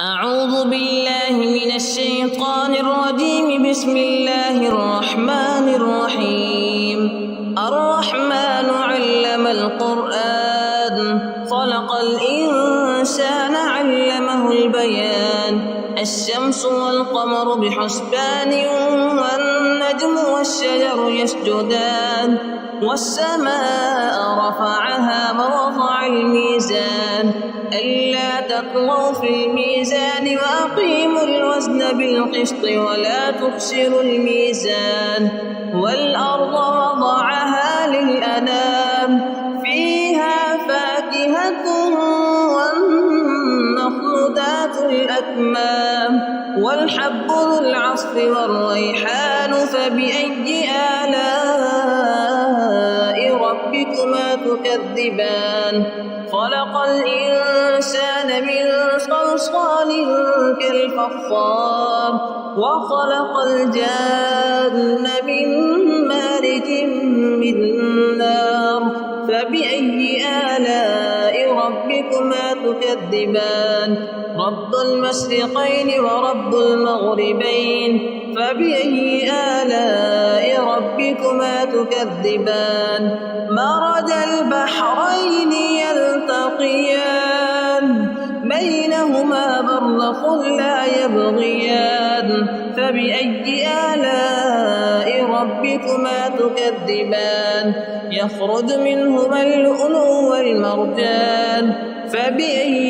أعوذ بالله من الشيطان الرجيم. بسم الله الرحمن الرحيم. الرحمن علم القرآن، خلق الإنسان علمه البيان. الشمس والقمر بحسبان، والنجم والشجر يسجدان. والسماء رفعها ووضع الميزان، ألا تطغوا في الميزان وأقيموا الوزن بالقسط ولا تخسروا الميزان. والأرض وضعها للأنام، فيها فاكهة والنخل ذات الأكمام، والحب ذو العصف والريحان. فبأي آلاء ربكما تكذبان؟ خلق الإنسان من صلصال كالفخار، وخلق الجان من مارج من نار. فبأي آلاء ربكما تكذبان؟ رب المشرقين ورب المغربين. فبأي آلاء ربكما تكذبان؟ مرج البحرين يلتقيان، بينهما برزخ لا يبغيان. فبأي آلاء ربكما تكذبان؟ يخرج منهما اللؤلؤ والمرجان. فبأي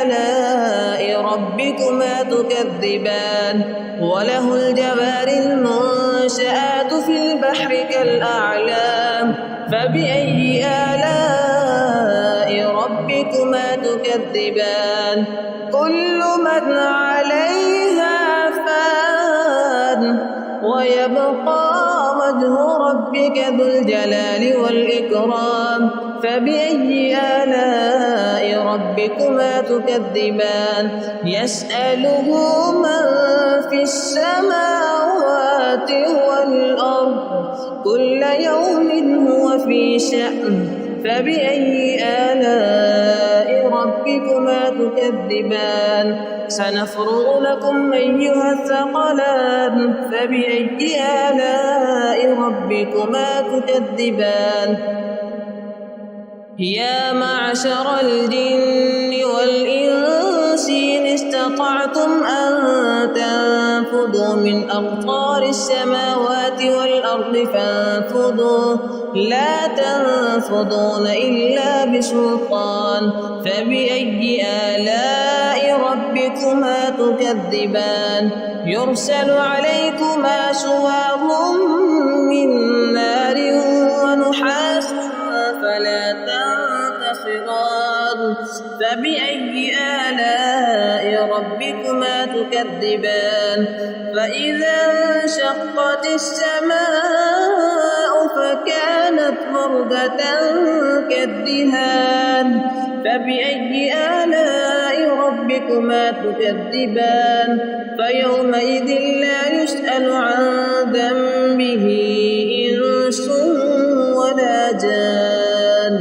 آلاء ربكما تكذبان؟ وله الجوار المنشآت في البحر كالأعلام. فبأي آلاء ربكما تكذبان؟ كل من عليها فان، ويبقى وجه ربك ذو الجلال والإكرام. فبأي آلاء ربكما تكذبان؟ يسأله من في السماوات والأرض، كل يوم هو في شأن. فبأي آلاء ربكما تكذبان؟ سنفرغ لكم أيها الثقلان. فبأي آلاء ربكما تكذبان؟ يا معشر الجن والإنس إن استطعتم أن تنفذوا من أقطار السماوات والأرض فانفذوا، لا تنفذون إلا بسلطان. فبأي آلاء ربكما تكذبان؟ يرسل عليكما شواظ من نار ونحاس فلا تنتصران. فبأي آلاء ربكما تكذبان؟ فإذا انشقت السماء فكانت وردة كالدهان. فبأي آلاء ربكما تكذبان؟ فيومئذ لا يسأل عن ذنبه إنس ولا جان.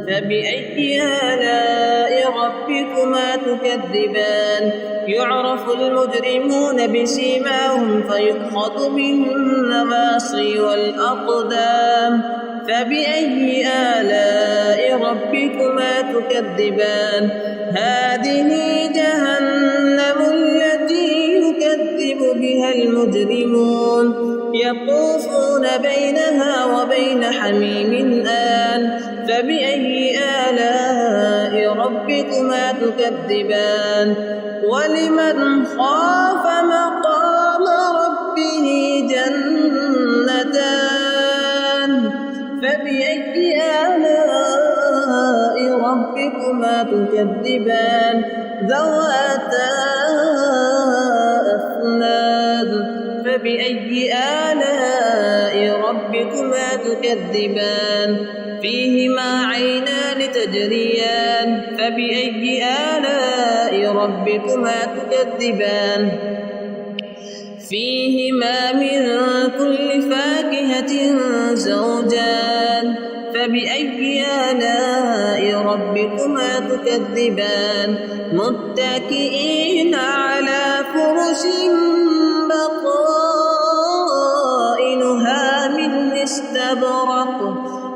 فبأي آلاء ربكما تكذبان؟ يعرف المجرمون بسيماهم فيؤخذ بالنواصي والأقدام. فبأي آلاء ربكما تكذبان؟ هذه جهنم التي يكذب بها المجرمون، يطوفون بينها وبين حميم آن. فبأي آلاء ربكما تكذبان؟ ولمن خاف مقام ربه جنتان. فبأي آلاء ربكما تكذبان؟ ذواتا أفناد. فبأي آلاء ربكما تكذبان؟ فيهما عينان تجريان. فبأي آلاء ربكما تكذبان؟ فيهما من كل فاكهة زوجان. فبأي آلاء ربكما تكذبان متكئين على فرش بطائنها من استبرق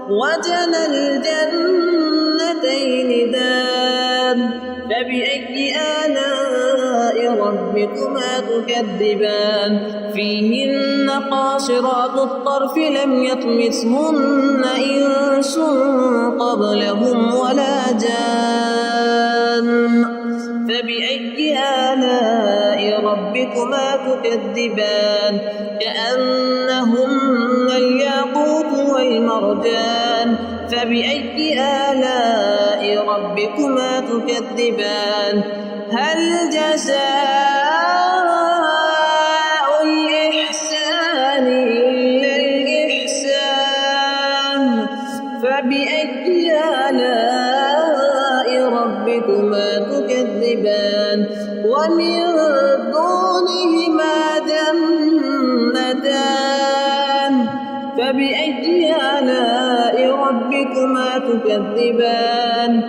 وجنى الجنتين دان فبأي آلاء ربكما تكذبان فيهن قاصرات الطرف لم يطمثهن إنس قبلهم ولا جان فبأي آلاء ربكما تكذبان كأنهن الياقوت والمرجان فبأي آلاء ربكما تكذبان هل جزاء الإحسان إلا الإحسان فبأي آلاء ربكما تكذبان ومن دونهما جنتان فبأي آلاء ربكما تكذبان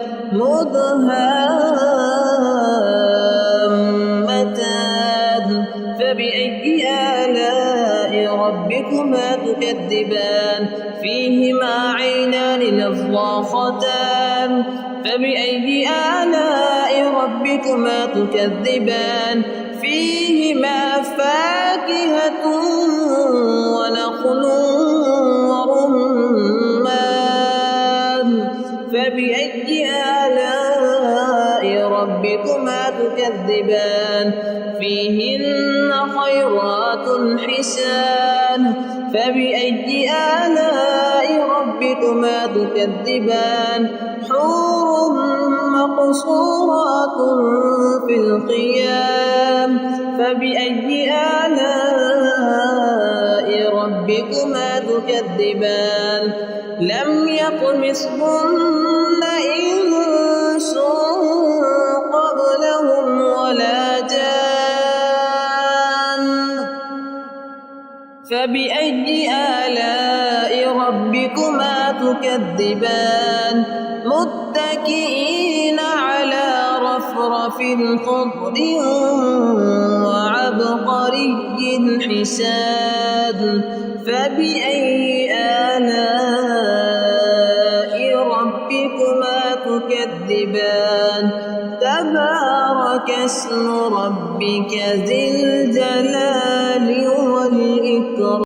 مدهامتان فبأي آلاء ربكما تكذبان فيهما عينان نضاختان فبأي آلاء ربكما تكذبان فيهما فاكهة ونخل ورمان فبأي آلاء ربكما تكذبان فيهن خيرات حسان فبأي آلاء ربكما تكذبان حور مقصورات في الخيام فبأي آلاء ربكما تكذبان لم يطمثهن إنس قبلهم ولا جان فبأي آلاء ربكما تكذبان متكئين على رفرف خضر وعبقري حسان فبأي آلاء ربكما تكذبان تبارك اسم ربك ذي الجلال